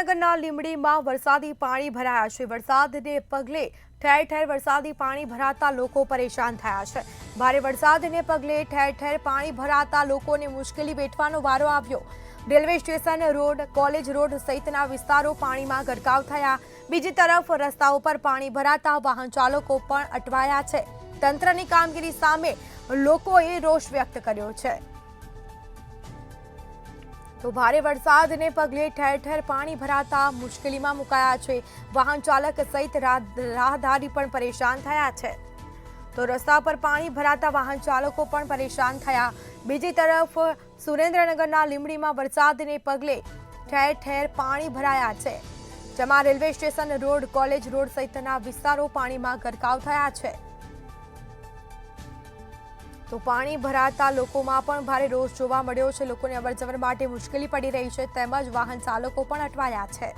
સુરેન્દ્રનગરના લીંબડીમાં વરસાદી પાણી ભરાયા છે। વરસાદને પગલે ઠેર ઠેર વરસાદી પાણી ભરાતા લોકો પરેશાન થયા છે। ભારે વરસાદને પગલે ઠેર ઠેર પાણી ભરાતા લોકોને મુશ્કેલી વેઠવાનો વારો આવ્યો। Railway station road, college road સહિતના વિસ્તારો પાણીમાં ગરકાવ થયા। બીજી તરફ રસ્તાઓ પર પાણી ભરાતા વાહન ચાલકો પણ અટવાયા છે। તંત્રની કામગીરી સામે લોકોએ રોષ વ્યક્ત કર્યો છે। તો ભારે વરસાદને પગલે ઠેર ઠેર પાણી ભરાતા મુશ્કેલીમાં મુકાયા છે। વાહન ચાલક સહિત રાહદારી પણ પરેશાન થયા છે। તો રસ્તા પર પાણી ભરાતા વાહન ચાલકો પણ પરેશાન થયા। બીજી તરફ સુરેન્દ્રનગરના લીંબડીમાં વરસાદને પગલે ઠેર ઠેર પાણી ભરાયા છે, જેમાં railway station road, college road સહિતના વિસ્તારો પાણીમાં ગરકાવ થયા છે। તો પાણી ભરાતા લોકોમાં પણ ભારે રોષ જોવા મળ્યો છે। લોકોને અવરજવર માટે મુશ્કેલી પડી રહી છે, તેમજ વાહન ચાલકો પણ અટવાયા છે।